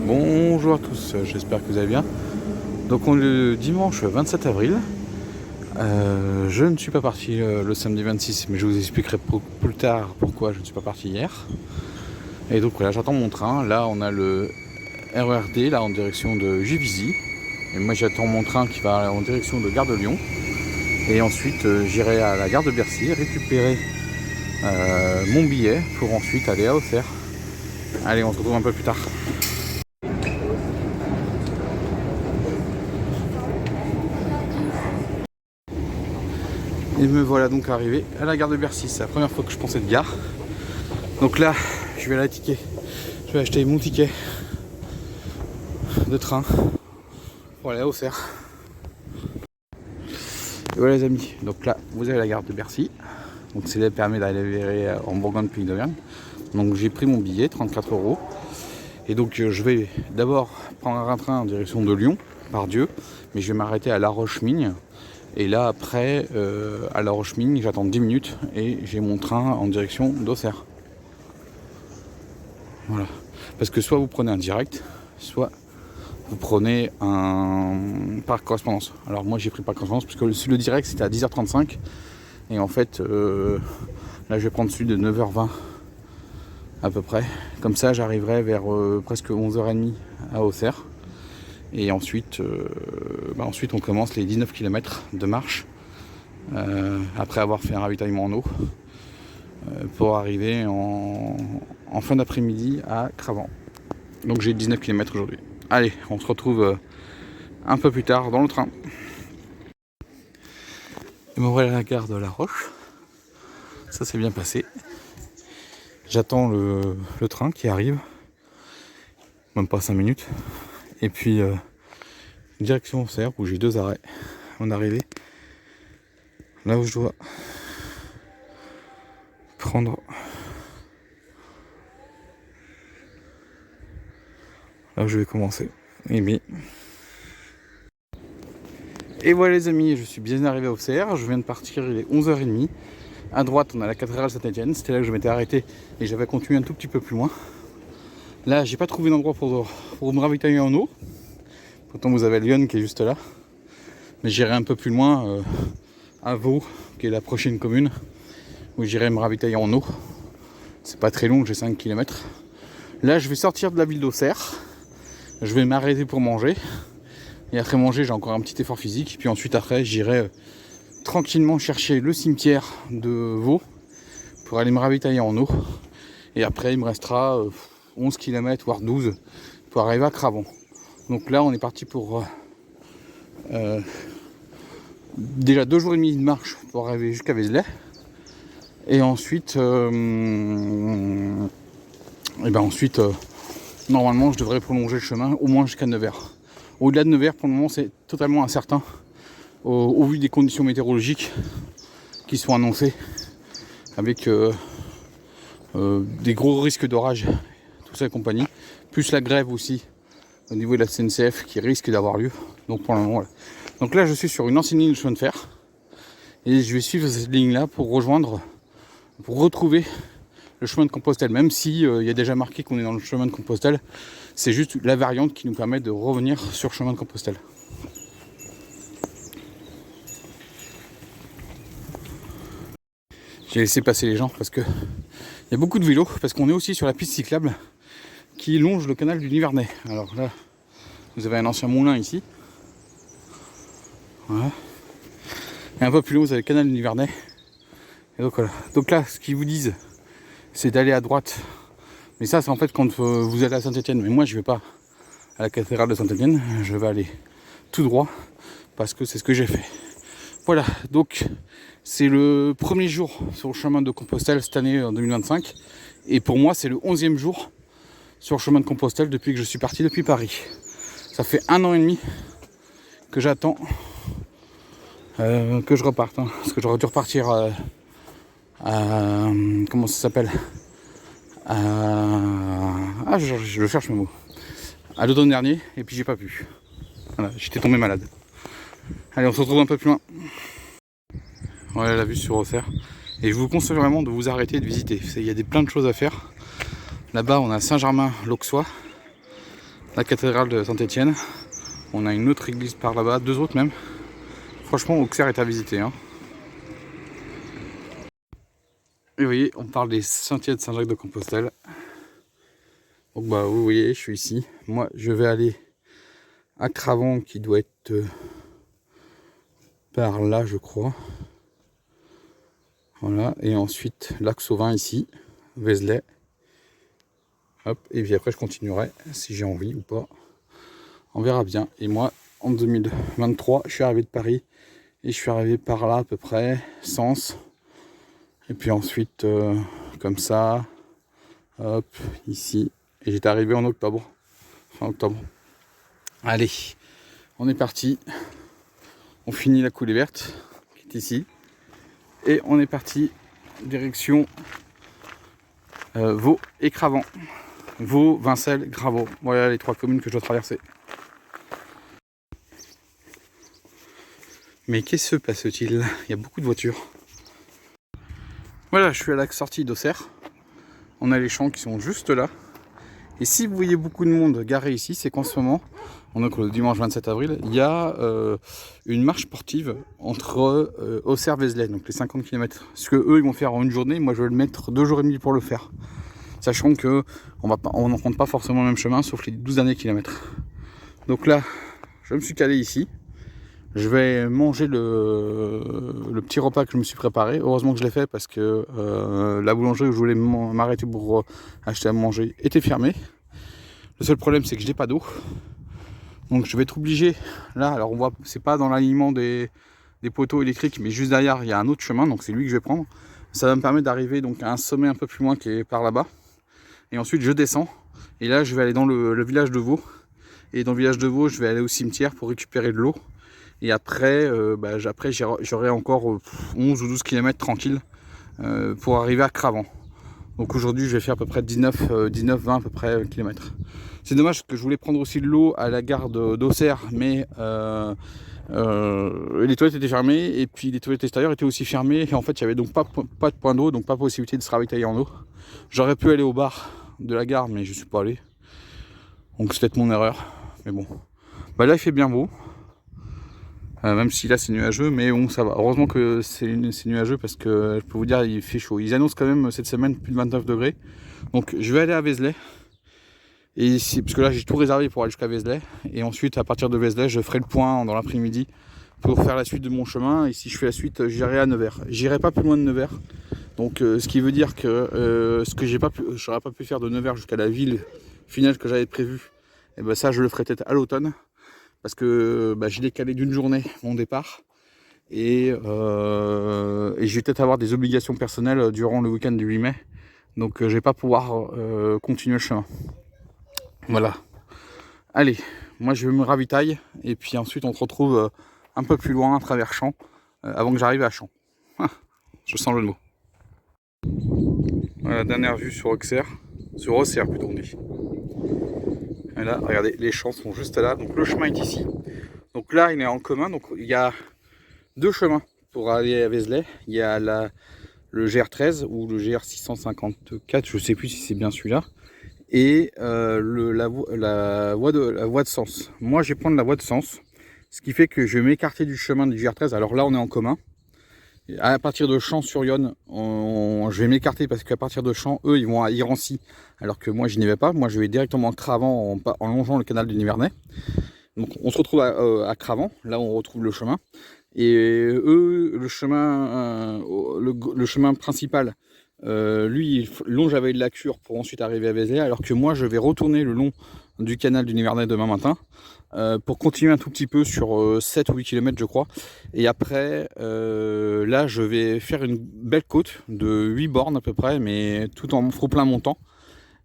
Bonjour à tous, j'espère que vous allez bien. Donc on est le dimanche 27 avril. Je ne suis pas parti le samedi 26, mais je vous expliquerai plus tard pourquoi je ne suis pas parti hier. Et donc voilà, j'attends mon train. Là on a le RERD là en direction de Juvisy. Et moi j'attends mon train qui va en direction de Gare de Lyon. Et ensuite j'irai à la gare de Bercy récupérer mon billet pour ensuite aller à Auxerre. Allez, on se retrouve un peu plus tard. Et me voilà donc arrivé à la gare de Bercy. C'est la première fois que je prends cette gare. Donc là, je vais aller je vais acheter mon ticket de train pour aller à Auxerre. Et voilà les amis, donc là vous avez la gare de Bercy. Donc c'est là permet d'aller en Bourgogne-Pays d'Auvergne. Donc j'ai pris mon billet, 34 €. Et donc je vais d'abord prendre un train en direction de Lyon, par Dieu. Mais je vais m'arrêter à La Roche-Mine. Et là après, à La Roche-Mine, j'attends 10 minutes et j'ai mon train en direction d'Auxerre. Voilà. Parce que soit vous prenez un direct, soit vous prenez un par correspondance. Alors moi j'ai pris par correspondance parce que le direct c'était à 10h35. Et en fait, là je vais prendre celui de 9h20 à peu près. Comme ça j'arriverai vers presque 11h30 à Auxerre. Et ensuite, ensuite on commence les 19 km de marche après avoir fait un ravitaillement en eau pour arriver en fin d'après-midi à Cravant. Donc j'ai 19 km aujourd'hui. Allez, on se retrouve un peu plus tard dans le train. Et me voilà à la gare de La Roche. Ça s'est bien passé. J'attends le train qui arrive. Même pas 5 minutes. Et puis, direction Auxerre, où j'ai 2 arrêts. On est arrivé là où je dois prendre là où je vais commencer. Et voilà les amis, je suis bien arrivé à Auxerre. Je viens de partir, il est 11h30. À droite, on a la cathédrale Saint-Étienne. C'était là que je m'étais arrêté et j'avais continué un tout petit peu plus loin. Là, j'ai pas trouvé d'endroit pour me ravitailler en eau. Pourtant, vous avez Lyon qui est juste là. Mais j'irai un peu plus loin à Vaux, qui est la prochaine commune, où j'irai me ravitailler en eau. C'est pas très long, j'ai 5 km. Là, je vais sortir de la ville d'Auxerre. Je vais m'arrêter pour manger. Et après manger, j'ai encore un petit effort physique. Puis ensuite, après, j'irai tranquillement chercher le cimetière de Vaux pour aller me ravitailler en eau. Et après, il me restera 11 km, voire 12, pour arriver à Cravant. Donc là, on est parti pour déjà 2 jours et demi de marche pour arriver jusqu'à Vézelay. Et ensuite, normalement, je devrais prolonger le chemin au moins jusqu'à Nevers. Au-delà de Nevers, pour le moment, c'est totalement incertain au vu des conditions météorologiques qui sont annoncées, avec des gros risques d'orage, tout ça et compagnie, plus la grève aussi au niveau de la SNCF qui risque d'avoir lieu. Donc pour le moment, voilà. Donc là, je suis sur une ancienne ligne de chemin de fer et je vais suivre cette ligne-là pour retrouver le chemin de Compostelle. Même si il y a déjà marqué qu'on est dans le chemin de Compostelle, c'est juste la variante qui nous permet de revenir sur le chemin de Compostelle. J'ai laissé passer les gens parce que il y a beaucoup de vélos, parce qu'on est aussi sur la piste cyclable qui longe le canal du Nivernais. Alors là, vous avez un ancien moulin ici. Voilà. Et un peu plus loin, vous avez le canal du Nivernais. Et donc voilà. Donc là, ce qu'ils vous disent, c'est d'aller à droite. Mais ça, c'est en fait quand vous allez à Saint-Étienne. Mais moi, je vais pas à la cathédrale de Saint-Étienne. Je vais aller tout droit parce que c'est ce que j'ai fait. Voilà. Donc, c'est le premier jour sur le chemin de Compostelle cette année en 2025. Et pour moi, c'est le 11e jour sur le chemin de Compostelle depuis que je suis parti depuis Paris. Ça fait 1 an et demi que j'attends que je reparte. Parce que j'aurais dû repartir comment ça s'appelle je cherche mes mots. À l'automne dernier, et puis j'ai pas pu. Voilà, j'étais tombé malade. Allez, on se retrouve un peu plus loin. Voilà la vue sur Auxerre. Et je vous conseille vraiment de vous arrêter et de visiter. Il y a plein de choses à faire. Là-bas, on a Saint-Germain-l'Auxois. la cathédrale de Saint-Étienne. On a une autre église par là-bas, 2 autres même. Franchement, Auxerre est à visiter. Hein. Et vous voyez, on parle des sentiers de Saint-Jacques-de-Compostelle. Donc bah vous voyez, je suis ici. Moi, je vais aller à Cravant qui doit être par là, je crois. Voilà, et ensuite Lac-Sauvin ici, Vézelay. Hop, et puis après je continuerai si j'ai envie ou pas. On verra bien. Et moi, en 2023, je suis arrivé de Paris et je suis arrivé par là à peu près, Sens. Et puis ensuite, comme ça, hop, ici. Et j'étais arrivé en octobre, fin octobre. Allez, on est parti. On finit la coulée verte, qui est ici. Et on est parti, direction Vaud et Cravant. Vaud, Vincelles, Graveau. Voilà les 3 communes que je dois traverser. Mais qu'est-ce que se passe-t-il? Il y a beaucoup de voitures. Voilà, je suis à la sortie d'Auxerre. On a les champs qui sont juste là. Et si vous voyez beaucoup de monde garé ici, c'est qu'en ce moment, on est le dimanche 27 avril, il y a une marche sportive entre Auxerre-Vézelay, donc les 50 km. Ce que eux ils vont faire en une journée, moi je vais le mettre 2 jours et demi pour le faire. Sachant que on n'emprunte pas forcément le même chemin, sauf les 12 derniers kilomètres. Donc là, je me suis calé ici. Je vais manger le petit repas que je me suis préparé. Heureusement que je l'ai fait parce que la boulangerie où je voulais m'arrêter pour acheter à manger était fermée. Le seul problème c'est que je n'ai pas d'eau. Donc je vais être obligé, là, alors on voit, c'est pas dans l'alignement des poteaux électriques, mais juste derrière il y a un autre chemin, donc c'est lui que je vais prendre. Ça va me permettre d'arriver donc à un sommet un peu plus loin qui est par là-bas. Et ensuite je descends, et là je vais aller dans le village de Vaud. Et dans le village de Vaud, je vais aller au cimetière pour récupérer de l'eau. Et après, j'aurai encore 11 ou 12 km tranquille pour arriver à Cravant. Donc aujourd'hui, je vais faire à peu près 19-20 à peu près kilomètres. C'est dommage que je voulais prendre aussi de l'eau à la gare d'Auxerre, mais les toilettes étaient fermées et puis les toilettes extérieures étaient aussi fermées. Et en fait, il n'y avait donc pas de point d'eau, donc pas possibilité de se ravitailler en eau. J'aurais pu aller au bar de la gare, mais je ne suis pas allé. Donc c'est peut-être mon erreur, mais bon. Bah là, il fait bien beau. Même si là c'est nuageux, mais bon ça va. Heureusement que c'est nuageux parce que je peux vous dire il fait chaud. Ils annoncent quand même cette semaine plus de 29 degrés. Donc je vais aller à Vézelay. Et ici, parce que là j'ai tout réservé pour aller jusqu'à Vézelay. Et ensuite à partir de Vézelay je ferai le point dans l'après-midi pour faire la suite de mon chemin. Et si je fais la suite, j'irai à Nevers. J'irai pas plus loin de Nevers. Donc ce qui veut dire que ce que j'aurais pas pu faire de Nevers jusqu'à la ville finale que j'avais prévue, et ben ça je le ferai peut-être à l'automne. Parce que j'ai décalé d'une journée mon départ et je vais peut-être avoir des obligations personnelles durant le week-end du 8 mai. Donc je vais pas pouvoir continuer le chemin. Voilà. Allez, moi je vais me ravitailler et puis ensuite on se retrouve un peu plus loin à travers Champs avant que j'arrive à Champs. Je sens le mot. Voilà, dernière vue sur Auxerre. Sur Auxerre plutôt on dit. Et là, regardez, les champs sont juste là, donc le chemin est ici. Donc là, il est en commun, donc il y a 2 chemins pour aller à Vézelay. Il y a le GR13 ou le GR654, je ne sais plus si c'est bien celui-là, et la voie de Sens. Moi, je vais prendre la voie de Sens, ce qui fait que je vais m'écarter du chemin du GR13. Alors là, on est en commun. À partir de Champs-sur-Yonne, je vais m'écarter parce qu'à partir de Champs, eux, ils vont à Irancy, alors que moi, je n'y vais pas. Moi, je vais directement à Cravant en longeant le canal du Nivernais. Donc, on se retrouve à Cravant. Là, on retrouve le chemin. Et eux, le chemin principal, lui, il longe la vallée de la Cure pour ensuite arriver à Vézelay, alors que moi, je vais retourner le long du canal du Nivernais demain matin. Pour continuer un tout petit peu sur 7 ou 8 km je crois, et après là je vais faire une belle côte de 8 bornes à peu près, mais tout en trop-plein montant,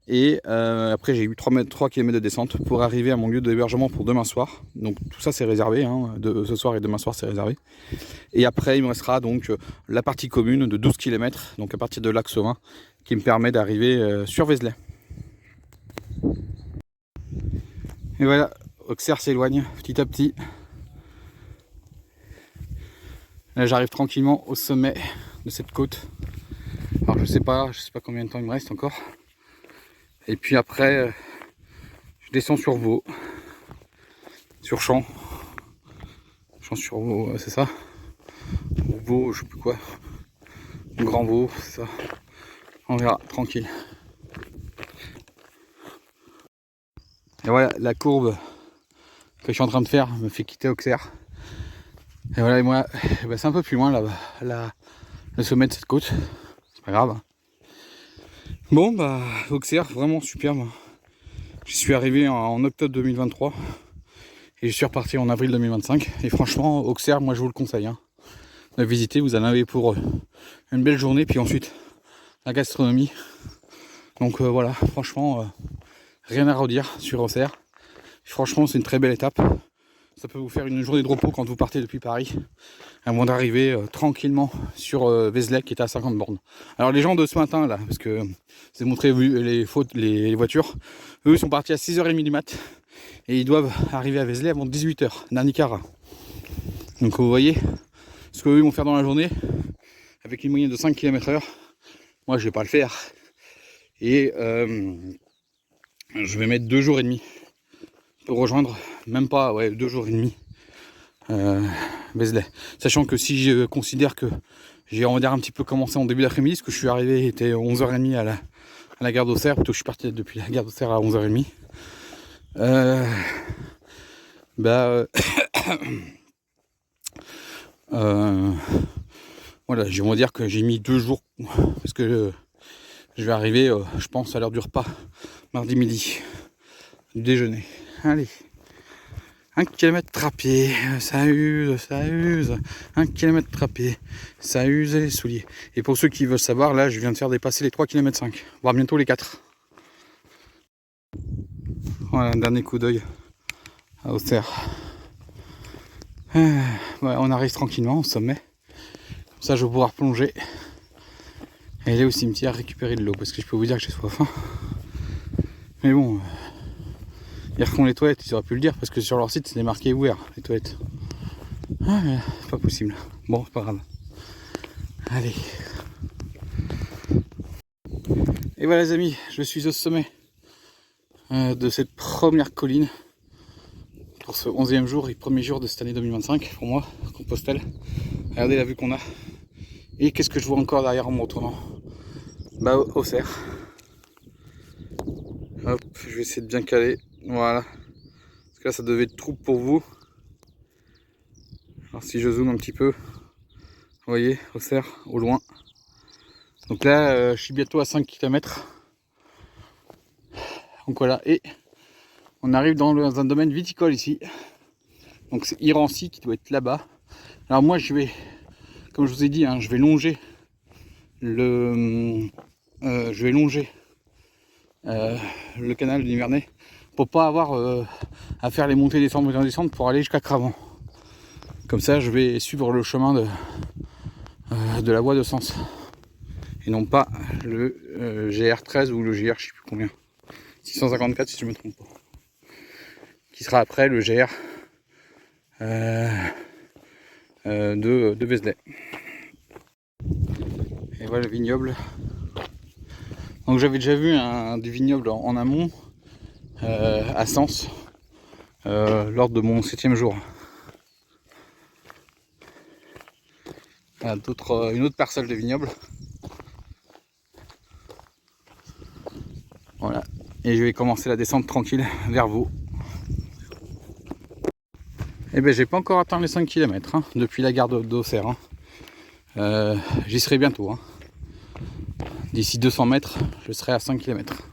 et après j'ai eu 3 km de descente pour arriver à mon lieu d'hébergement pour demain soir. Donc tout ça c'est réservé, hein, ce soir et demain soir c'est réservé, et après il me restera donc la partie commune de 12 km, donc à partir de Lac-Sauvin, qui me permet d'arriver sur Vézelay. Et voilà, Auxerre s'éloigne petit à petit. Là j'arrive tranquillement au sommet de cette côte. Alors je sais pas combien de temps il me reste encore. Et puis après, je vais descends sur Vaud, sur Champs sur Vaud, c'est ça, Vaud, je sais plus quoi, Grand Vaud, c'est ça, on verra, tranquille. Et voilà, la courbe que je suis en train de faire me fait quitter Auxerre. Et voilà, et moi, bah, c'est un peu plus loin là, le sommet de cette côte, c'est pas grave. Bon, bah, Auxerre, vraiment superbe. Je suis arrivé en octobre 2023 et je suis reparti en avril 2025. Et franchement, Auxerre, moi je vous le conseille, hein, de visiter. Vous en avez pour une belle journée, puis ensuite la gastronomie. Donc voilà, franchement, rien à redire sur Auxerre. Franchement, c'est une très belle étape. Ça peut vous faire une journée de repos quand vous partez depuis Paris, avant d'arriver tranquillement sur Vézelay qui est à 50 bornes. Alors les gens de ce matin là, parce que c'est montré les voitures, eux sont partis à 6h30 du mat et ils doivent arriver à Vézelay avant 18h, dernier quart. Donc vous voyez ce qu'eux vont faire dans la journée avec une moyenne de 5 km/h. Moi je vais pas le faire et je vais mettre 2 jours et demi pour rejoindre, même pas, ouais, 2 jours et demi Vézelay. Sachant que si je considère que j'ai, on va dire, un petit peu commencé en début d'après-midi, parce que je suis arrivé, il était 11h30 à la gare d'Auxerre, plutôt je suis parti depuis la gare d'Auxerre à 11h30. Voilà, on va dire que j'ai mis 2 jours, parce que je vais arriver, je pense, à l'heure du repas, mardi midi, du déjeuner. Allez, 1 km à pied, ça use, 1 km à pied, ça use les souliers. Et pour ceux qui veulent savoir, là je viens de faire dépasser les 3,5 km, voire bientôt les 4. Voilà, un dernier coup d'œil à Auxerre. Ouais, on arrive tranquillement au sommet. Comme ça je vais pouvoir plonger et aller au cimetière récupérer de l'eau, parce que je peux vous dire que j'ai soif. Mais bon, ils refont les toilettes, ils auraient pu le dire, parce que sur leur site c'est marqué ouvert, les toilettes. Ah, c'est pas possible. Bon, c'est pas grave. Allez. Et voilà les amis, je suis au sommet de cette première colline pour ce 11e jour et premier jour de cette année 2025 pour moi, Compostelle. Regardez la vue qu'on a. Et qu'est-ce que je vois encore derrière en me retournant? Bah, Auxerre. Hop, je vais essayer de bien caler. Voilà. Parce que là, ça devait être trouble pour vous. Alors si je zoome un petit peu, vous voyez, Auxerre, au loin. Donc là, je suis bientôt à 5 km. Donc voilà, et on arrive dans un domaine viticole ici. Donc c'est Irancy qui doit être là-bas. Alors moi, je vais, comme je vous ai dit, hein, je vais longer le canal du Nivernais pour pas avoir à faire les montées, descentes, pour aller jusqu'à Cravant. Comme ça, je vais suivre le chemin de la voie de Sens et non pas le GR13 ou le GR je sais plus combien, 654 si je me trompe pas, qui sera après le GR de Vézelay. Et voilà le vignoble. Donc j'avais déjà vu des vignobles en amont à Sens lors de mon 7e jour. Une autre parcelle de vignoble. Voilà. Et je vais commencer la descente tranquille vers Vaud. Et ben j'ai pas encore atteint les 5 km hein, depuis la gare d'Auxerre. Hein. J'y serai bientôt. Hein. D'ici 200 mètres, je serai à 5 km.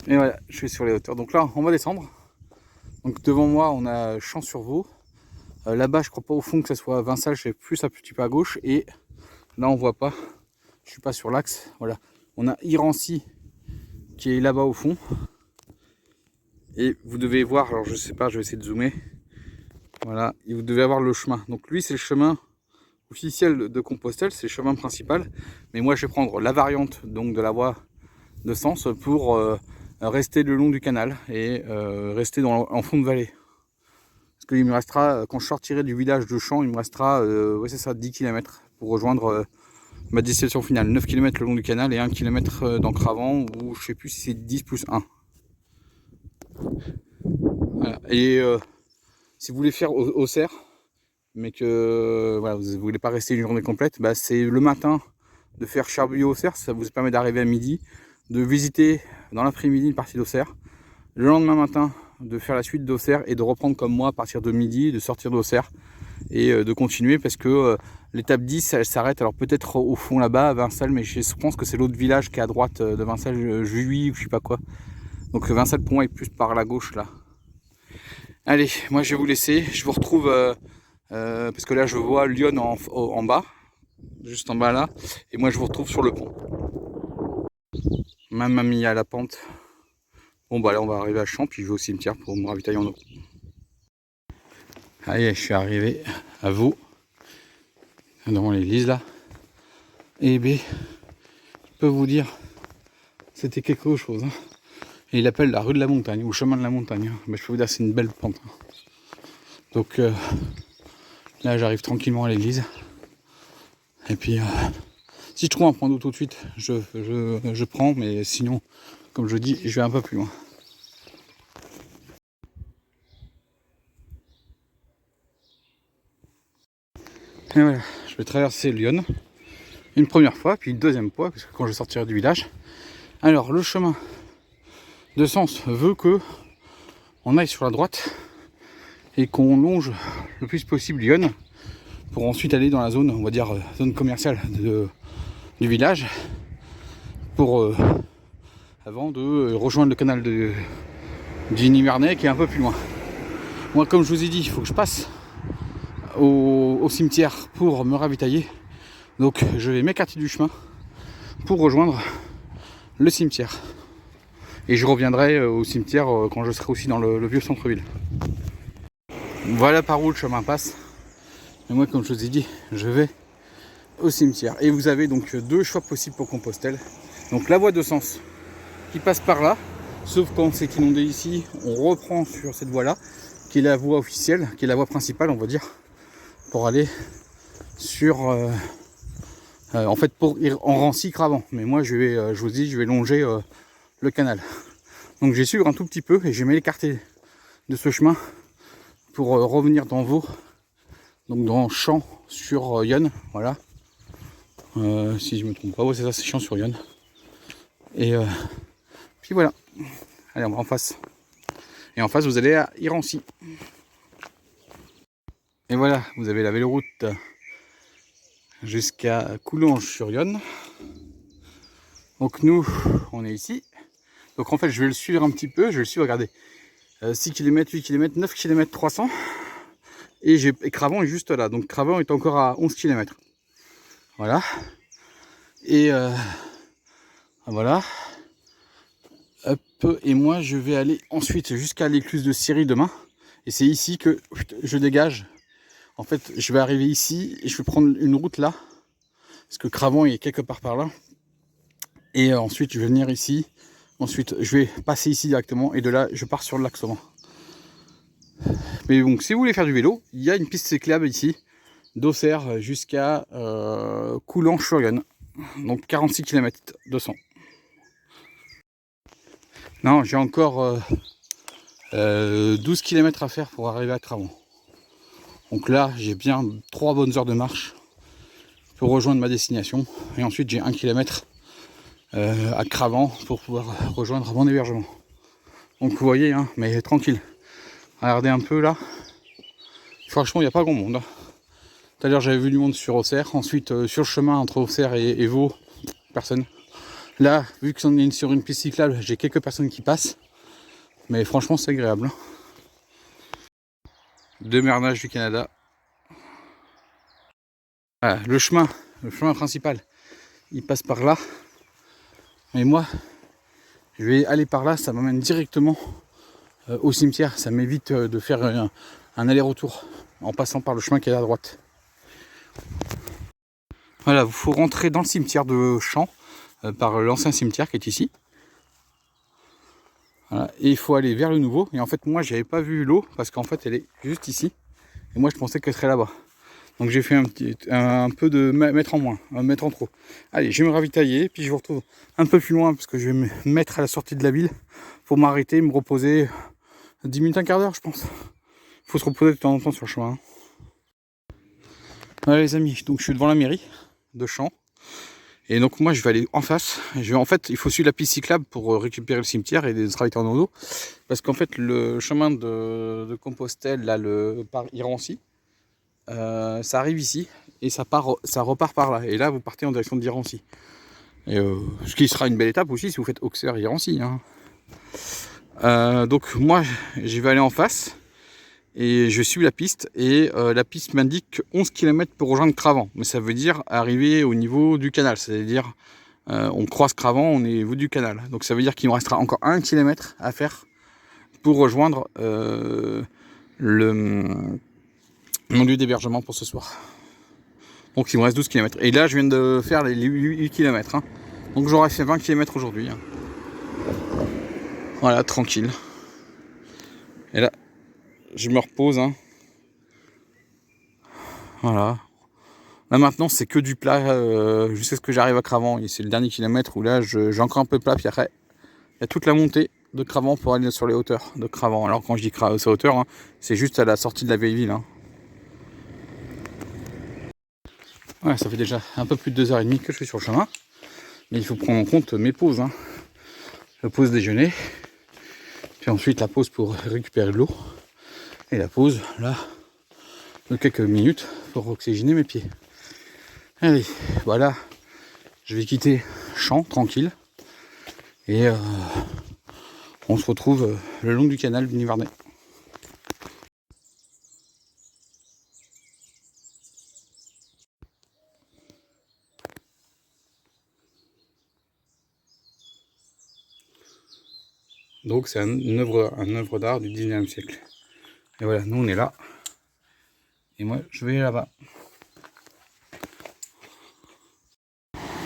Et voilà, je suis sur les hauteurs. Donc là, on va descendre. Donc devant moi, on a Champs-sur-Vaud. Là-bas, je crois pas au fond que ça soit Vinsal, je sais plus un petit peu à gauche. Et là, on voit pas. Je suis pas sur l'axe. Voilà. On a Irancy qui est là-bas au fond. Et vous devez voir, alors je sais pas, je vais essayer de zoomer. Voilà, et vous devez avoir le chemin. Donc lui, c'est le chemin officiel de Compostelle, c'est le chemin principal. Mais moi, je vais prendre la variante donc de la voie de Sens pour rester le long du canal et rester en fond de vallée. Parce qu'il me restera, quand je sortirai du village de Champs, il me restera, ouais c'est ça, 10 km pour rejoindre ma destination finale, 9 km le long du canal et 1 km dans Cravant, ou je sais plus si c'est 10 plus 1. Voilà. Et si vous voulez faire Auxerre, mais que voilà, vous ne voulez pas rester une journée complète, bah, c'est le matin de faire Charbouillet-Auxerre, ça vous permet d'arriver à midi, de visiter dans l'après-midi une partie d'Auxerre, le lendemain matin de faire la suite d'Auxerre et de reprendre comme moi à partir de midi, de sortir d'Auxerre et de continuer, parce que l'étape 10 elle s'arrête alors peut-être au fond là-bas à Vincelles, mais je pense que c'est l'autre village qui est à droite de Vincelles, Juilly ou je sais pas quoi. Donc Vincelles pour moi est plus par la gauche là. Allez, moi je vais vous laisser, je vous retrouve parce que là je vois Lyon en bas, juste en bas là, et moi je vous retrouve sur le pont. Mamma mia, la pente. Bon bah là on va arriver à Champs, puis je vais au cimetière pour me ravitailler en eau. Allez, je suis arrivé à Vaux, devant l'église là. Et B, je peux vous dire, c'était quelque chose. Hein. Et il appelle la rue de la montagne, ou chemin de la montagne. Hein. Mais je peux vous dire, c'est une belle pente. Hein. Donc là j'arrive tranquillement à l'église. Et puis si je trouve un point d'eau tout de suite, je prends, mais sinon, comme je dis, je vais un peu plus loin. Et voilà, je vais traverser Lyon une première fois, puis une deuxième fois, parce que quand je sortirai du village. Alors le chemin de Sens veut que on aille sur la droite et qu'on longe le plus possible Lyon pour ensuite aller dans la zone, on va dire zone commerciale du village, pour avant de rejoindre le canal du Nivernais qui est un peu plus loin. Moi, comme je vous ai dit, il faut que je passe au cimetière pour me ravitailler. Donc je vais m'écarter du chemin pour rejoindre le cimetière. Et je reviendrai au cimetière quand je serai aussi dans le vieux centre-ville. Voilà par où le chemin passe. Et moi, comme je vous ai dit, je vais au cimetière. Et vous avez donc deux choix possibles pour Compostelle. Donc la voie de Sens qui passe par là, sauf quand c'est inondé ici, on reprend sur cette voie-là, qui est la voie officielle, qui est la voie principale, on va dire, pour aller sur... en fait, pour ir en Rancy-Cravant. Mais moi, je vous dis, je vais longer le canal. Donc j'ai suivi un tout petit peu et je vais m'écarter de ce chemin pour revenir dans Vaux, donc dans Champs sur Yonne, voilà. Si je me trompe pas, ouais, c'est ça, c'est Champs sur Yonne. Et puis voilà. Allez, on va en face. Et en face, vous allez à Irancy. Et voilà, vous avez la véloroute jusqu'à Coulonges-sur-Yonne. Donc nous, on est ici. Donc en fait, je vais le suivre un petit peu. Je vais le suivre, regardez. 6 km, 8 km, 9 km 300. Et Cravant est juste là. Donc Cravant est encore à 11 km. Voilà. Et voilà. Hop. Et moi, je vais aller ensuite jusqu'à l'écluse de Syrie demain. Et c'est ici que je dégage. En fait, je vais arriver ici et je vais prendre une route là. Parce que Cravant est quelque part par là. Et ensuite, je vais venir ici. Ensuite, je vais passer ici directement. Et de là, je pars sur le lac Sauvan. Mais donc, si vous voulez faire du vélo, il y a une piste cyclable ici. D'Auxerre jusqu'à Coulonges-sur-Yonne. Donc 46 km 200. Non, j'ai encore 12 km à faire pour arriver à Cravant. Donc là, j'ai bien 3 bonnes heures de marche pour rejoindre ma destination. Et ensuite, j'ai 1 km à Cravant pour pouvoir rejoindre mon hébergement. Donc vous voyez, hein, mais tranquille. Regardez un peu là. Franchement, il n'y a pas grand monde. Hein. Tout à l'heure, j'avais vu du monde sur Auxerre. Ensuite, sur le chemin entre Auxerre et Vaux, personne. Là, vu que on est sur une piste cyclable, j'ai quelques personnes qui passent. Mais franchement, c'est agréable. Hein. Demernage du Canada. Voilà, le chemin principal, il passe par là. Mais moi, je vais aller par là, ça m'amène directement au cimetière. Ça m'évite de faire un aller-retour en passant par le chemin qui est à droite. Voilà, il faut rentrer dans le cimetière de Champs par l'ancien cimetière qui est ici. Voilà, et il faut aller vers le nouveau. Et en fait, moi, j'avais pas vu l'eau parce qu'en fait, elle est juste ici. Et moi, je pensais qu'elle serait là-bas. Donc j'ai fait un peu de mètre en moins, un mètre en trop. Allez, je vais me ravitailler, puis je vous retrouve un peu plus loin parce que je vais me mettre à la sortie de la ville pour m'arrêter, me reposer 10 minutes, un quart d'heure je pense. Il faut se reposer de temps en temps sur le chemin. Voilà les amis, donc je suis devant la mairie de Champs. Et donc moi je vais aller en face. En fait, il faut suivre la piste cyclable pour récupérer le cimetière et des travailleurs en dos. Parce qu'en fait le chemin de Compostelle, là, par Irancy, ça arrive ici et ça repart par là. Et là vous partez en direction d'Irancy. Et ce qui sera une belle étape aussi si vous faites Auxerre-Irancy. Hein. Donc moi je vais aller en face. Et je suis la piste et la piste m'indique 11 km pour rejoindre Cravant. Mais ça veut dire arriver au niveau du canal. C'est-à-dire on croise Cravant, on est au niveau du canal. Donc ça veut dire qu'il me restera encore 1 km à faire pour rejoindre mon lieu d'hébergement pour ce soir. Donc il me reste 12 km. Et là je viens de faire les 8 km. Hein. Donc j'aurais fait 20 km aujourd'hui. Hein. Voilà, tranquille. Et là, je me repose. Hein. Voilà. Là maintenant c'est que du plat jusqu'à ce que j'arrive à Cravant. Et c'est le dernier kilomètre où là j'ai encore un peu de plat. Puis après, il y a toute la montée de Cravant pour aller sur les hauteurs de Cravant. Alors quand je dis sur hauteur, hein, c'est juste à la sortie de la vieille ville. Hein. Ouais, ça fait déjà un peu plus de 2h30 que je suis sur le chemin. Mais il faut prendre en compte mes pauses. Hein. La pause déjeuner. Puis ensuite la pause pour récupérer de l'eau. Et la pause là de quelques minutes pour oxygéner mes pieds. Allez, voilà, je vais quitter Champs tranquille et on se retrouve le long du canal du Nivernais. Donc c'est une œuvre d'art du 19e siècle. Et voilà, nous on est là. Et moi je vais là-bas.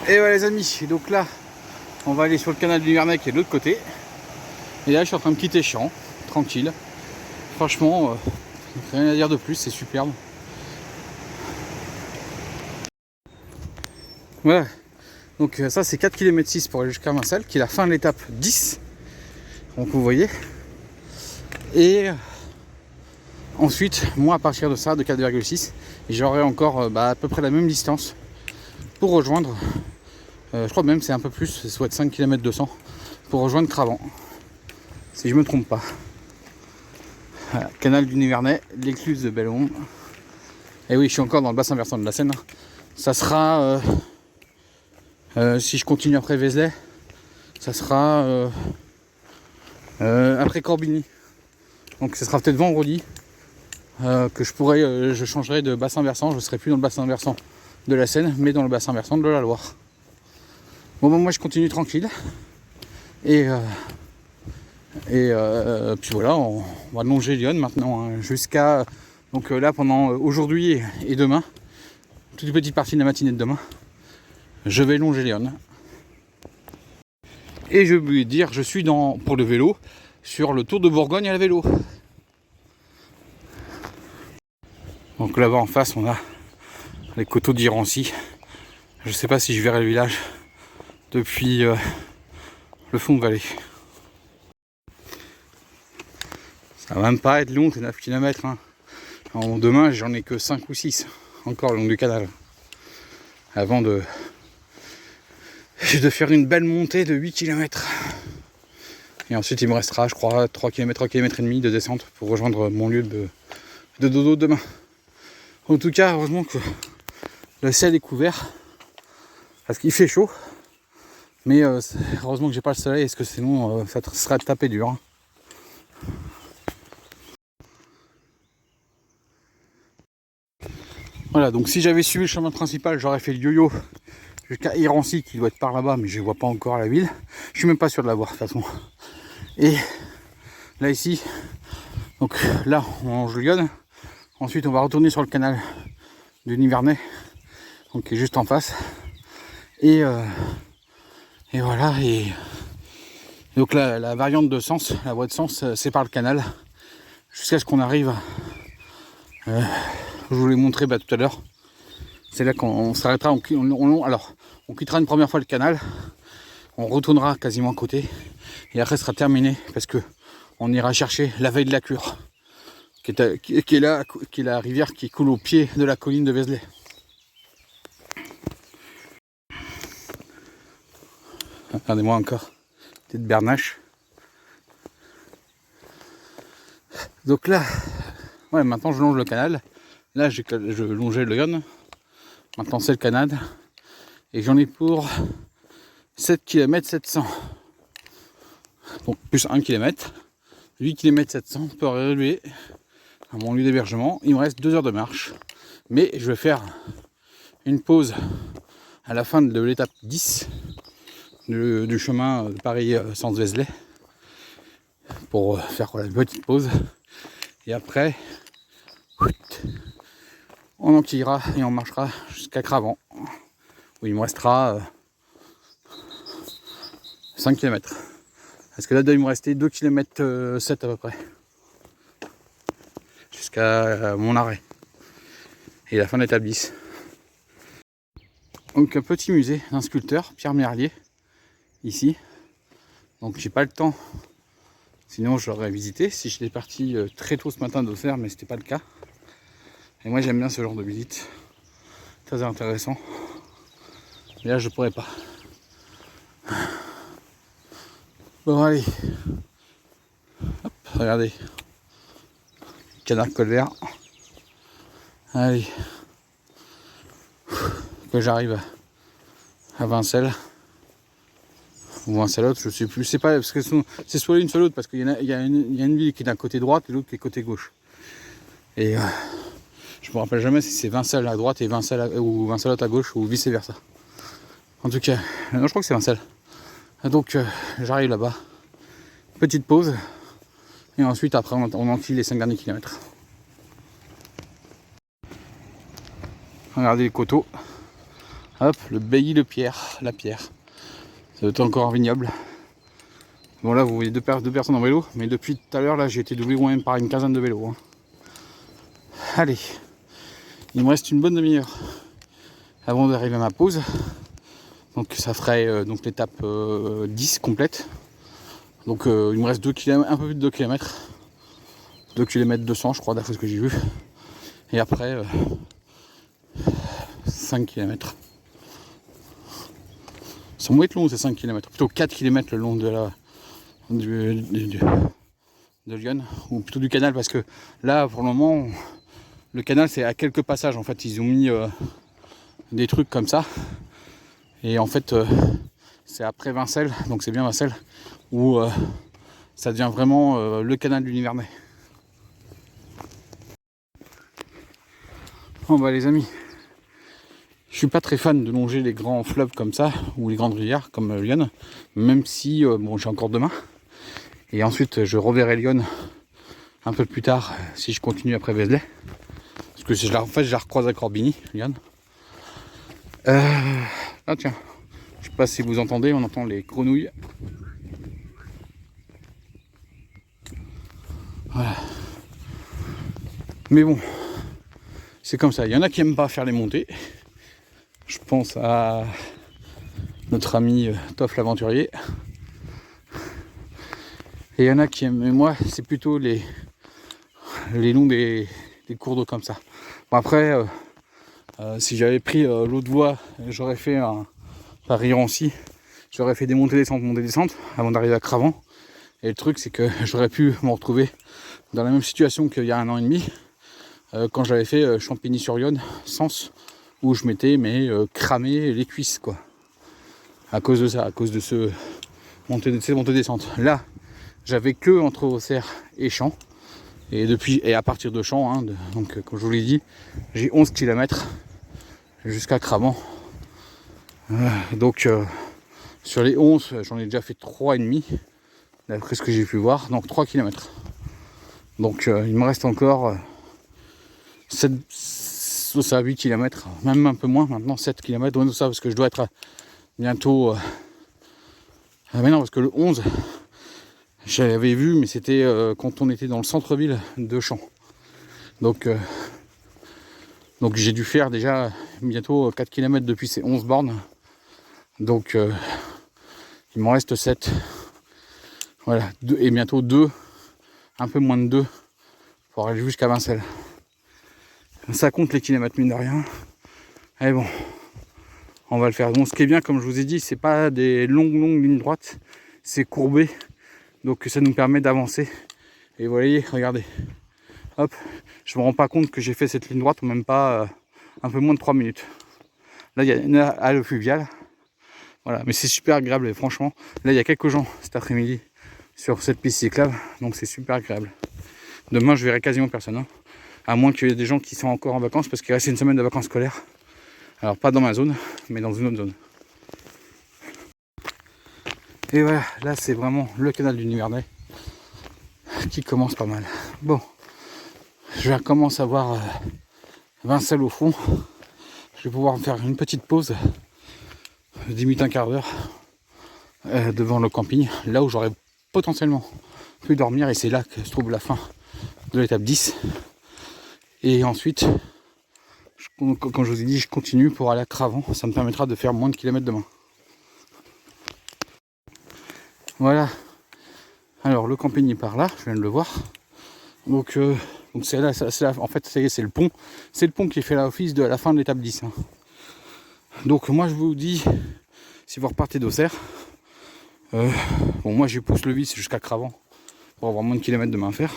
Et voilà les amis, et donc là on va aller sur le canal du Nivernais qui est de l'autre côté. Et là je suis en train de quitter Champs, tranquille. Franchement, rien à dire de plus, c'est superbe. Voilà, donc ça c'est 4,6 km pour aller jusqu'à Vincelles, qui est la fin de l'étape 10. Donc vous voyez. Et ensuite, moi à partir de ça, de 4,6, j'aurai encore à peu près la même distance pour rejoindre, je crois même c'est un peu plus, ça doit être 5 km 200 pour rejoindre Cravant, si je me trompe pas. Voilà, canal du Nivernais, l'écluse de Belle-Ombre. Et oui, je suis encore dans le bassin versant de la Seine. Ça sera, si je continue après Vézelay, ça sera après Corbigny. Donc ce sera peut-être vendredi que je changerai de bassin versant. Je ne serai plus dans le bassin versant de la Seine, mais dans le bassin versant de la Loire. Bon, moi je continue tranquille. Et puis voilà, on va longer Lyon maintenant hein, jusqu'à... Donc là pendant aujourd'hui et demain, toute petite partie de la matinée de demain, je vais longer Lyon. Et je vais dire, je suis pour le vélo, sur le Tour de Bourgogne à la vélo. Donc là-bas en face, on a les coteaux d'Irancy. Je ne sais pas si je verrai le village depuis le fond de vallée. Ça va même pas être long, c'est 9 km. Hein. Demain, j'en ai que 5 ou 6 encore le long du canal. Avant de faire une belle montée de 8 km. Et ensuite, il me restera, je crois, 3 km et demi de descente pour rejoindre mon lieu de dodo demain. En tout cas, heureusement que le ciel est couvert. Parce qu'il fait chaud. Mais heureusement que j'ai pas le soleil, parce que sinon, ça serait tapé dur. Hein. Voilà, donc si j'avais suivi le chemin principal, j'aurais fait le yo-yo jusqu'à Irancy qui doit être par là-bas, mais je ne vois pas encore la ville. Je suis même pas sûr de la voir de toute façon. Et là ici, donc là on longe Lyon. Ensuite on va retourner sur le canal du Nivernais, donc qui est juste en face. Et voilà. Et donc la variante de sens, la voie de sens, c'est par le canal jusqu'à ce qu'on arrive je vous l'ai montré tout à l'heure. C'est là qu'on s'arrêtera, alors on quittera une première fois le canal, on retournera quasiment à côté, et après ce sera terminé, parce que on ira chercher la veille de la cure, qui est la rivière qui coule au pied de la colline de Vézelay. Regardez-moi encore, petite bernache. Donc là, ouais, maintenant je longe le canal. Là je longeais le Yonne. Maintenant c'est le canal. Et j'en ai pour 7 km 700. Donc plus 1 km. 8 km 700 pour arriver à mon lieu d'hébergement. Il me reste 2 heures de marche. Mais je vais faire une pause à la fin de l'étape 10 du chemin de Paris-Sens-Vézelay. Pour faire une petite pause. Et après, on enquillera et on marchera jusqu'à Cravant, où il me restera 5 km. Parce que là, il me restait 2 km 7 à peu près. Jusqu'à mon arrêt. Et la fin de l'étape 10. Donc un petit musée d'un sculpteur, Pierre Merlier, ici. Donc j'ai pas le temps. Sinon je l'aurais visité si j'étais parti très tôt ce matin d'Auxerre, mais c'était pas le cas. Et moi j'aime bien ce genre de visite. Très intéressant. Mais là je pourrais pas. Bon allez. Hop, regardez. Canard colvert. Allez. Que j'arrive à Vincelles. Ou Vincellotte, je sais plus, c'est pas parce que c'est soit l'une soit l'autre, parce qu'il y a une ville qui est d'un côté droite et l'autre qui est côté gauche. Et je me rappelle jamais si c'est Vincelles à droite et ou Vincellotte à gauche ou vice versa. En tout cas, non, je crois que c'est Vincelles. Donc j'arrive là-bas, petite pause, et ensuite après on enquille les 5 derniers kilomètres. Regardez les coteaux. Hop, le bailli de Pierre, la pierre. Ça doit être encore vignoble. Bon là vous voyez deux personnes en vélo, mais depuis tout à l'heure là j'ai été doublé au moins par une quinzaine de vélos. Hein. Allez, il me reste une bonne demi-heure avant d'arriver à ma pause. Donc ça ferait donc l'étape 10 complète. Donc il me reste 2 km, un peu plus de 2 km. 2 km 200 je crois d'après ce que j'ai vu. Et après 5 km. Ça va être long ces 5 km, plutôt 4 km le long de Lyon, ou plutôt du canal, parce que là pour le moment le canal c'est à quelques passages en fait, ils ont mis des trucs comme ça, et en fait c'est après Vincelles, donc c'est bien Vincelles, où ça devient vraiment le canal du Nivernais. Bon bah les amis, je suis pas très fan de longer les grands fleuves comme ça, ou les grandes rivières comme Lyon, même si bon j'ai encore demain. Et ensuite je reverrai Lyon un peu plus tard si je continue après Vézelay. Parce que je la recroise à Corbigny, Lyon. Ah tiens, je sais pas si vous entendez, on entend les grenouilles. Voilà. Mais bon, c'est comme ça. Il y en a qui aiment pas faire les montées. Je pense à notre ami Toff l'aventurier. Et il y en a qui aiment, mais moi c'est plutôt les longs des cours d'eau comme ça. Bon après, si j'avais pris l'autre voie, j'aurais fait un Paris-Rancy, j'aurais fait des montées-descentes avant d'arriver à Cravant. Et le truc c'est que j'aurais pu me retrouver dans la même situation qu'il y a 1 an et demi, quand j'avais fait Champigny-sur-Yonne, Sens, où je m'étais cramé les cuisses quoi. À cause de ça, à cause de ces montées-descentes. Là, j'avais que entre Auxerre et Champs. Et à partir de Champs, hein, donc comme je vous l'ai dit, j'ai 11 km jusqu'à Cravant. Donc sur les 11, j'en ai déjà fait 3,5 d'après ce que j'ai pu voir, donc 3 km. Donc il me reste encore 8 km, même un peu moins maintenant, 7 km, tout ça, parce que je dois être bientôt... mais non, parce que le 11, j'avais vu, mais c'était quand on était dans le centre-ville de Champs. Donc Donc j'ai dû faire déjà bientôt 4 km depuis ces 11 bornes. Donc il m'en reste 7. Voilà, et bientôt 2, un peu moins de 2 pour aller jusqu'à Vincelles. Ça compte les kilomètres mine de rien. Allez bon, on va le faire. Donc ce qui est bien, comme je vous ai dit, c'est pas des longues lignes droites, c'est courbé. Donc ça nous permet d'avancer. Et vous voyez, regardez. Hop, je me rends pas compte que j'ai fait cette ligne droite en même pas un peu moins de 3 minutes. Là il y a une halle fluviale. Voilà, mais c'est super agréable et franchement, là il y a quelques gens cet après-midi sur cette piste cyclable, donc c'est super agréable. Demain je verrai quasiment personne, hein, à moins qu'il y ait des gens qui sont encore en vacances parce qu'il reste une semaine de vacances scolaires. Alors pas dans ma zone, mais dans une autre zone. Et voilà, là c'est vraiment le canal du Nivernais qui commence pas mal. Bon, je commence à voir Vincelles au fond. Je vais pouvoir me faire une petite pause, 10 minutes, un quart d'heure, devant le camping, là où j'aurais potentiellement pu dormir, et c'est là que se trouve la fin de l'étape 10. Et ensuite, comme je vous ai dit, je continue pour aller à Cravant. Ça me permettra de faire moins de kilomètres demain. Voilà. Alors le camping est par là, je viens de le voir. Donc c'est là, en fait ça y est, c'est le pont. C'est le pont qui fait l'office de la fin de l'étape 10. Hein. Donc moi je vous dis, si vous repartez d'Auxerre, bon moi je pousse le vis jusqu'à Cravant pour avoir moins de kilomètres demain à faire.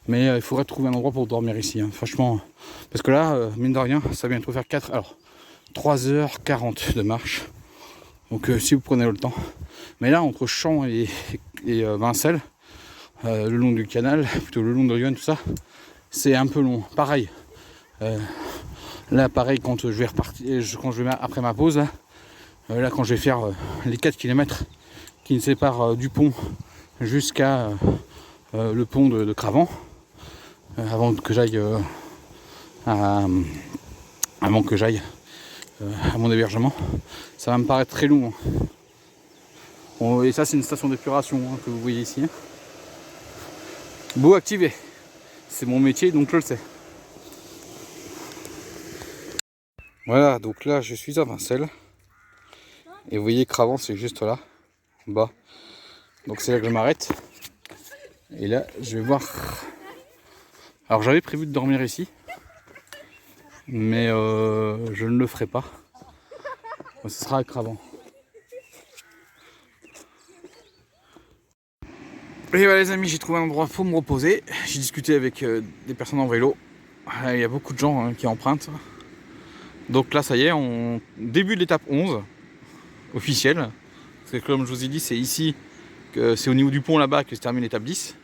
Mais il faudrait trouver un endroit pour dormir ici, hein, franchement. Parce que là, mine de rien, ça vient de faire 3h40 de marche. Donc si vous prenez le temps. Mais là, entre Champs et Vincelles, le long du canal, plutôt le long de Lyon, tout ça, c'est un peu long. Pareil. Là, pareil, quand je vais repartir, quand je vais après ma pause, là, quand je vais faire les 4 km qui me séparent du pont jusqu'à le pont de Cravant, avant que j'aille à mon hébergement, ça va me paraître très long. Bon, et ça c'est une station d'épuration, hein, que vous voyez ici. Beau activé, c'est mon métier donc je le sais. Voilà, donc là je suis à Vincelles et vous voyez Cravant c'est juste là en bas, donc c'est là que je m'arrête. Et là je vais voir. Alors j'avais prévu de dormir ici, mais je ne le ferai pas. Ce sera à Cravant. Et voilà les amis, j'ai trouvé un endroit pour me reposer. J'ai discuté avec des personnes en vélo. Il y a beaucoup de gens qui empruntent. Donc là ça y est, on début de l'étape 11 officielle. Parce que comme je vous ai dit, c'est ici, que c'est au niveau du pont là-bas que se termine l'étape 10.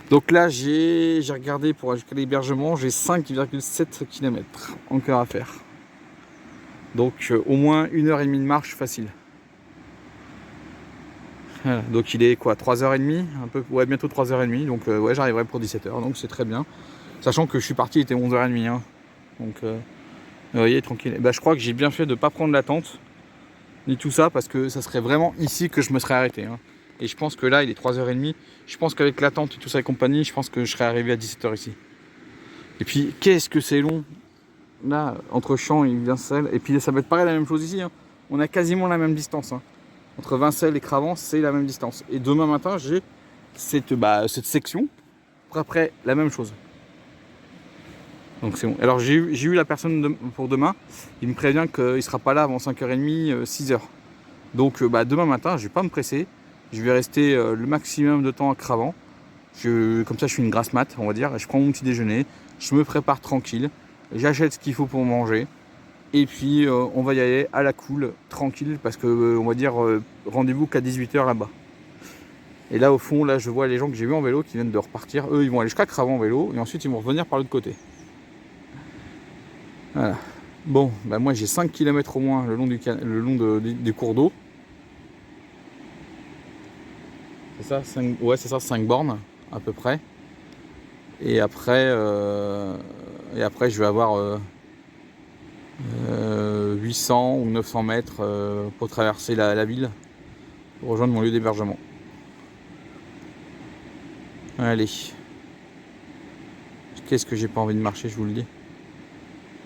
Donc là j'ai regardé pour ajouter l'hébergement, j'ai 5,7 km encore à faire. Donc au moins 1h30 de marche facile. Voilà, donc il est quoi, 3h30, un peu, ouais, bientôt 3h30, donc ouais, j'arriverai pour 17h, donc c'est très bien. Sachant que je suis parti, il était 11h30, hein. Donc vous voyez, tranquille. Bah, je crois que j'ai bien fait de ne pas prendre la tente, ni tout ça, parce que ça serait vraiment ici que je me serais arrêté. Hein. Et je pense que là, il est 3h30, je pense qu'avec la tente et tout ça et compagnie, je pense que je serais arrivé à 17h ici. Et puis, qu'est-ce que c'est long, là, entre Champs et Vincelles, et puis ça va être pareil la même chose ici, hein. On a quasiment la même distance, hein. Entre Vincelles et Cravant, c'est la même distance. Et demain matin, j'ai cette section pour après la même chose. Donc c'est bon. Alors j'ai eu la personne pour demain. Il me prévient qu'il ne sera pas là avant 5h30, 6h. Donc demain matin, je ne vais pas me presser. Je vais rester le maximum de temps à Cravant. Comme ça, je suis une grasse mat, on va dire. Je prends mon petit déjeuner. Je me prépare tranquille. J'achète ce qu'il faut pour manger. Et puis on va y aller à la cool, tranquille, parce que on va dire rendez-vous qu'à 18h là-bas. Et là au fond, là je vois les gens que j'ai vus en vélo qui viennent de repartir. Eux ils vont aller jusqu'à Cravant en vélo et ensuite ils vont revenir par l'autre côté. Voilà. Bon, bah moi j'ai 5 km au moins le long des cours d'eau. C'est ça, 5, ouais c'est ça, 5 bornes à peu près. Et après je vais avoir 800 ou 900 mètres pour traverser la ville, pour rejoindre mon lieu d'hébergement. Allez. Qu'est-ce que j'ai pas envie de marcher, je vous le dis.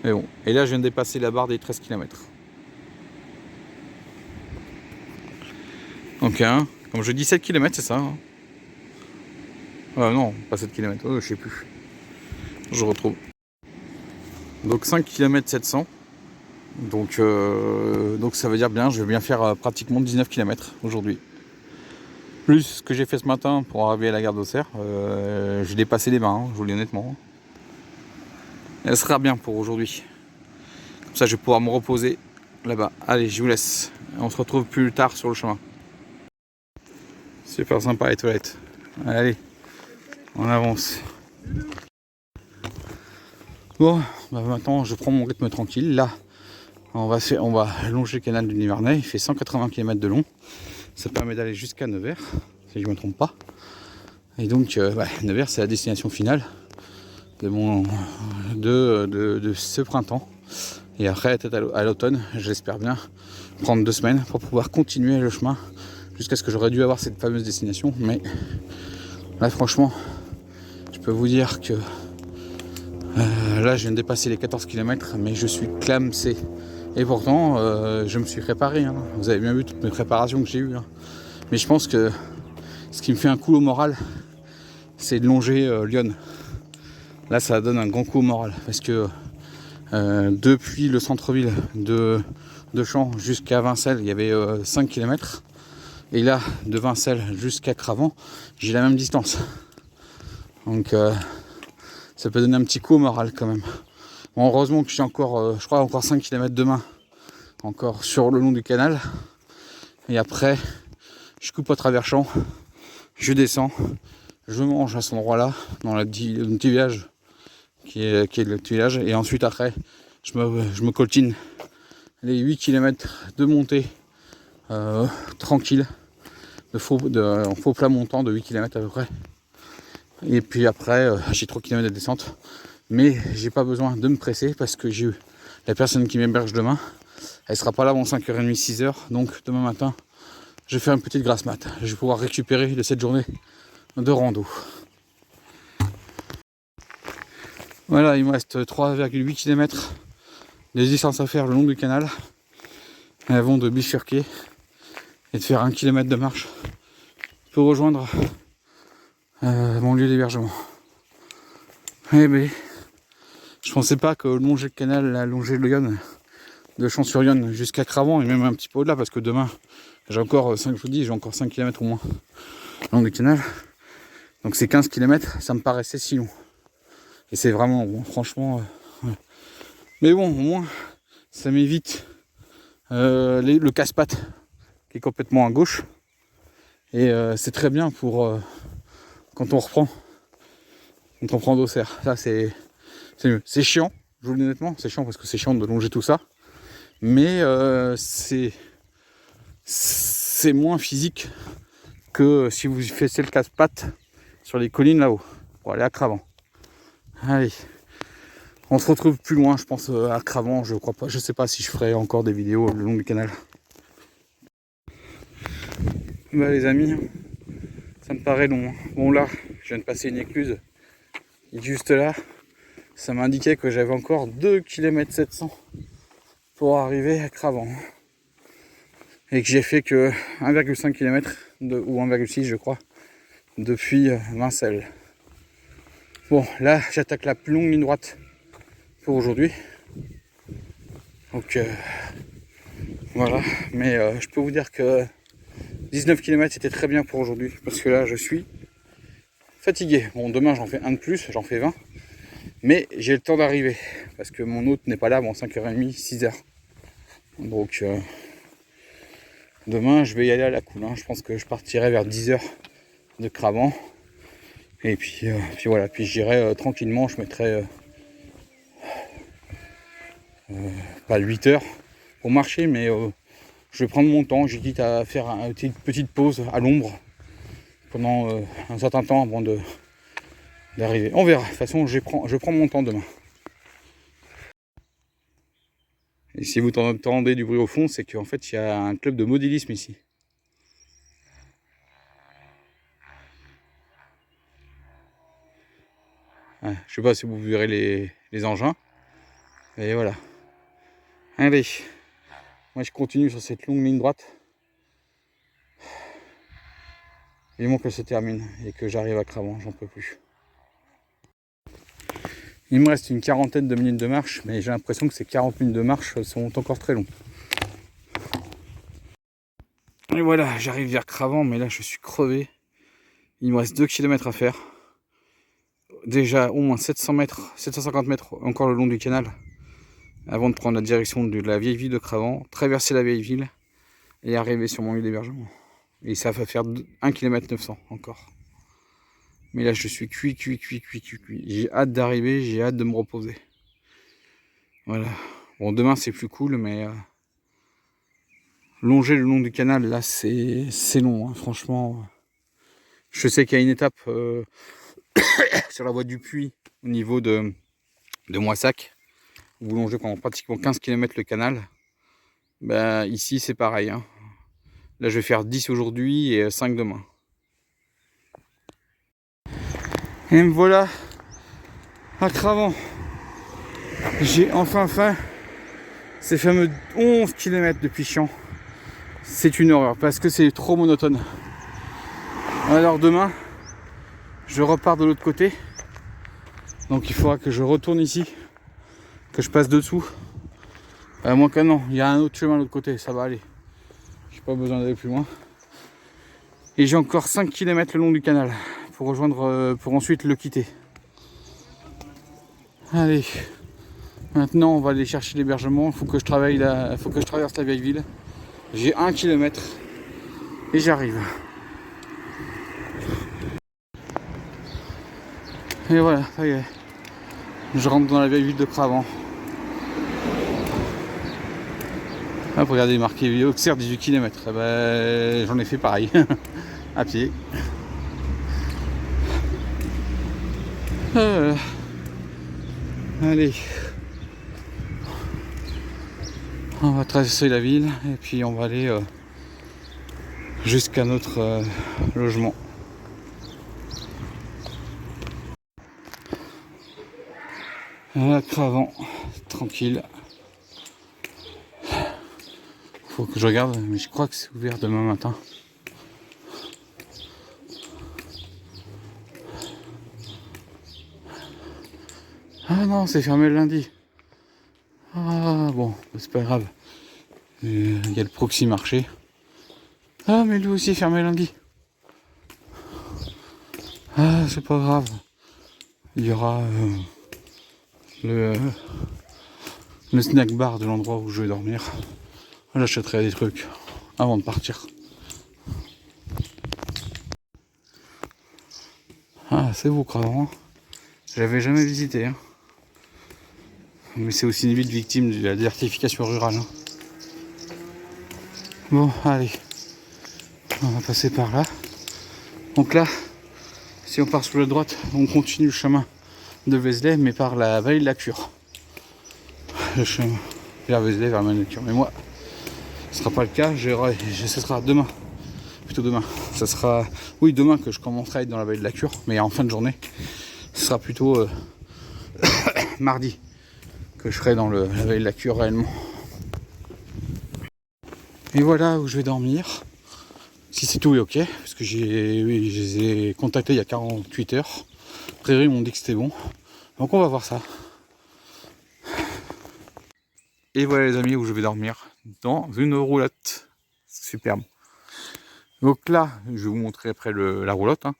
Mais bon, et là je viens de dépasser la barre des 13 km. Donc hein, comme je dis 7 km c'est ça hein. Non, pas 7 km, je sais plus. Je retrouve. Donc 5 km 700. Donc ça veut dire bien, je vais bien faire pratiquement 19 km aujourd'hui. Plus ce que j'ai fait ce matin pour arriver à la gare d'Auxerre, j'ai dépassé les 20, hein, je vous le dis honnêtement. Elle sera bien pour aujourd'hui. Comme ça je vais pouvoir me reposer là-bas. Allez, je vous laisse. On se retrouve plus tard sur le chemin. Super sympa les toilettes. Allez, on avance. Bon, bah maintenant je prends mon rythme tranquille. Là, on va longer le canal du Nivernais. Il fait 180 km de long. Ça permet d'aller jusqu'à Nevers, si je ne me trompe pas. Et donc, Nevers, c'est la destination finale de ce printemps. Et après, peut-être à l'automne, j'espère bien prendre 2 semaines pour pouvoir continuer le chemin jusqu'à ce que j'aurais dû avoir cette fameuse destination. Mais là, franchement, je peux vous dire que là, je viens de dépasser les 14 km, mais je suis clamsé. Et pourtant, je me suis préparé. Hein. Vous avez bien vu toutes mes préparations que j'ai eues. Hein. Mais je pense que ce qui me fait un coup au moral, c'est de longer Lyon. Là, ça donne un grand coup au moral. Parce que depuis le centre-ville de Champs jusqu'à Vincelles, il y avait 5 km. Et là, de Vincelles jusqu'à Cravant, j'ai la même distance. Donc, ça peut donner un petit coup au moral quand même. Bon, heureusement que j'ai encore, je crois, encore 5 km demain, encore sur le long du canal. Et après, je coupe à travers Champs, je descends, je mange à cet endroit-là, dans le petit village qui est le petit village. Et ensuite, après, je me coltine les 8 km de montée tranquille, en faux plat montant de 8 km à peu près. Et puis après, j'ai 3 km de descente. Mais j'ai pas besoin de me presser parce que j'ai eu la personne qui m'héberge demain. Elle sera pas là avant 5h30, 6h. Donc demain matin, je vais faire une petite grasse mat. Je vais pouvoir récupérer de cette journée de rando. Voilà, il me reste 3,8 km de distance à faire le long du canal. Avant de bifurquer et de faire 1 km de marche pour rejoindre mon lieu d'hébergement. Eh ben, je pensais pas que longer le canal, longer le Yonne, de Champs-sur-Yonne jusqu'à Cravant et même un petit peu au-delà parce que demain j'ai encore 5, je vous dis, j'ai encore 5 km au moins long du canal. Donc c'est 15 km, ça me paraissait si long. Et c'est vraiment bon, franchement. Ouais. Mais bon, au moins, ça m'évite le casse-pattes qui est complètement à gauche. Et c'est très bien pour quand on reprend d'Auxerre. Ça c'est mieux. C'est chiant, je vous le dis honnêtement, c'est chiant parce que c'est chiant de longer tout ça. Mais c'est moins physique que si vous faites le casse-pattes sur les collines là-haut pour aller à Cravant. Allez, on se retrouve plus loin, je pense à Cravant. Je crois pas, je sais pas si je ferai encore des vidéos le long du canal. Bah les amis, ça me paraît long. Bon là, je viens de passer une écluse. Et juste là, ça m'indiquait que j'avais encore 2 km 700 pour arriver à Cravant. Et que j'ai fait que 1,5 km ou 1,6 je crois depuis Vincelles. Bon là j'attaque la plus longue ligne droite pour aujourd'hui. Donc voilà, mais je peux vous dire que 19 km c'était très bien pour aujourd'hui parce que là je suis fatigué. Bon demain j'en fais un de plus, j'en fais 20. Mais j'ai le temps d'arriver parce que mon hôte n'est pas là avant 5h30, 6h. Donc demain je vais y aller à la cool. Hein. Je pense que je partirai vers 10h de Cravant. Et puis voilà, puis j'irai tranquillement, je mettrai pas 8 heures pour marcher, mais je vais prendre mon temps. J'ai dit à faire une petite pause à l'ombre pendant un certain temps avant d'arriver. On verra, de toute façon je prends mon temps demain. Et si vous entendez du bruit au fond, c'est qu'en fait il y a un club de modélisme ici. Je sais pas si vous verrez les engins. Et voilà. Allez, moi je continue sur cette longue ligne droite. Vivement qu'elle se termine et que j'arrive à Cravant, j'en peux plus. Il me reste une quarantaine de minutes de marche, mais j'ai l'impression que ces 40 minutes de marche sont encore très longues. Et voilà, j'arrive vers Cravant, mais là je suis crevé. Il me reste 2 km à faire. Déjà au moins 700 mètres, 750 mètres encore le long du canal, avant de prendre la direction de la vieille ville de Cravant, traverser la vieille ville et arriver sur mon lieu d'hébergement. Et ça va faire 1 km 900 encore. Mais là je suis cuit. J'ai hâte d'arriver, j'ai hâte de me reposer. Voilà. Bon, demain c'est plus cool, mais longer le long du canal, là c'est long, hein, franchement. Je sais qu'il y a une étape sur la voie du Puy, au niveau de Moissac. Vous longez pendant pratiquement 15 km le canal. Ben, ici c'est pareil, hein. Là je vais faire 10 aujourd'hui et 5 demain. Et me voilà à Cravant. J'ai enfin fait ces fameux 11 km depuis Chiant. C'est une horreur parce que c'est trop monotone. Alors demain, je repars de l'autre côté. Donc il faudra que je retourne ici, que je passe dessous. À moins que non, il y a un autre chemin de l'autre côté, ça va aller. J'ai pas besoin d'aller plus loin. Et j'ai encore 5 km le long du canal pour rejoindre, pour ensuite le quitter. Allez, maintenant on va aller chercher l'hébergement. Il faut que je traverse la vieille ville. J'ai 1 km et j'arrive. Et voilà, ça y est. Je rentre dans la vieille ville de Cravant. Hop, regardez, marqué Auxerre 18 km. Eh ben, j'en ai fait pareil, à pied. Allez. On va traverser la ville et puis on va aller jusqu'à notre logement. À Cravant, tranquille. Faut que je regarde, mais je crois que c'est ouvert demain matin. Ah non, c'est fermé le lundi. Ah bon, c'est pas grave. Il y a le proxy marché. Ah mais lui aussi est fermé lundi. Ah c'est pas grave. Il y aura le snack bar de l'endroit où je vais dormir. J'achèterai des trucs avant de partir. Ah c'est beau Cravant. J'avais jamais visité. Hein. Mais c'est aussi une ville victime de la désertification rurale. Hein. Bon, allez. On va passer par là. Donc là, si on part sur la droite, on continue le chemin de Vézelay, mais par la vallée de la Cure. Le chemin vers Vézelay, vers Manacure. Mais moi, ce sera pas le cas. Ce sera demain. Plutôt demain. Ça sera, oui, demain que je commencerai à être dans la vallée de la Cure, mais en fin de journée. Ce sera plutôt mardi que je serai dans la vallée de la Cure réellement. Et voilà où je vais dormir. Si c'est tout est ok, parce que je les ai contactés il y a 48 heures. Prairie m'ont dit que c'était bon. Donc on va voir ça. Et voilà les amis où je vais dormir. Dans une roulotte. Superbe. Donc là, je vais vous montrer après la roulotte. Hein.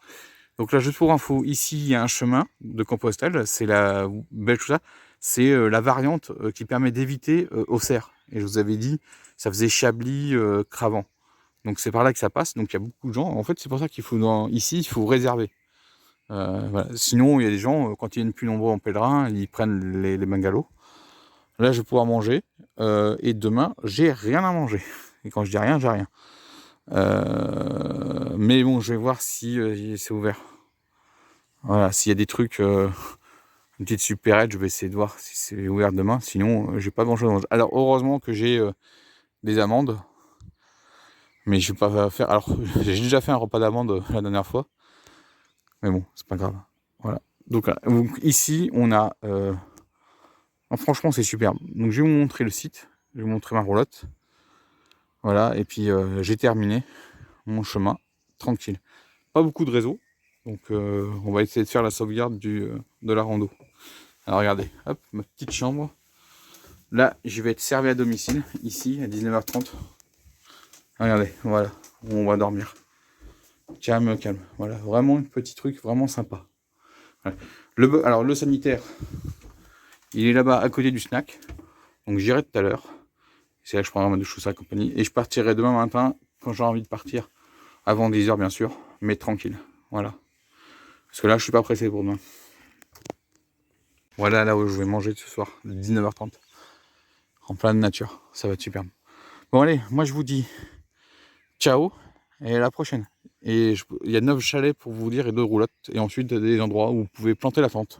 Donc là, juste pour info, ici il y a un chemin de Compostelle. C'est la belle chose. C'est la variante qui permet d'éviter Auxerre. Et je vous avais dit, ça faisait Chablis, Cravant. Donc c'est par là que ça passe. Donc il y a beaucoup de gens. En fait, c'est pour ça qu'il faut ici, il faut réserver. Voilà. Sinon, il y a des gens, quand ils viennent plus nombreux en pèlerin, ils prennent les bungalows. Là, je vais pouvoir manger. Et demain, j'ai rien à manger. Et quand je dis rien, j'ai rien. Mais bon, je vais voir si c'est ouvert. Voilà, s'il y a des trucs, une petite supérette, je vais essayer de voir si c'est ouvert demain. Sinon, j'ai pas grand chose à manger. Alors, heureusement que j'ai des amandes. Mais je vais pas faire. Alors, j'ai déjà fait un repas d'amandes la dernière fois. Mais bon, c'est pas grave. Voilà. Donc ici, on a. franchement, c'est superbe. Donc, je vais vous montrer le site. Je vais vous montrer ma roulotte. Voilà, et puis j'ai terminé mon chemin tranquille. Pas beaucoup de réseau. Donc, on va essayer de faire la sauvegarde de la rando. Alors, regardez, hop, ma petite chambre. Là, je vais être servi à domicile, ici, à 19h30. Regardez, voilà, on va dormir. Calme, calme. Voilà, vraiment un petit truc vraiment sympa. Voilà. Alors, le sanitaire, il est là-bas à côté du snack. Donc, j'irai tout à l'heure. C'est là que je prendrai ma douche, tout ça, compagnie. Et je partirai demain matin, quand j'aurai envie de partir. Avant 10h, bien sûr, mais tranquille. Voilà. Parce que là, je suis pas pressé pour demain. Voilà, là où je vais manger ce soir, 19h30. En pleine nature. Ça va être superbe. Bon, allez, moi, je vous dis ciao et à la prochaine. Et il y a 9 chalets pour vous dire et 2 roulottes. Et ensuite, des endroits où vous pouvez planter la tente.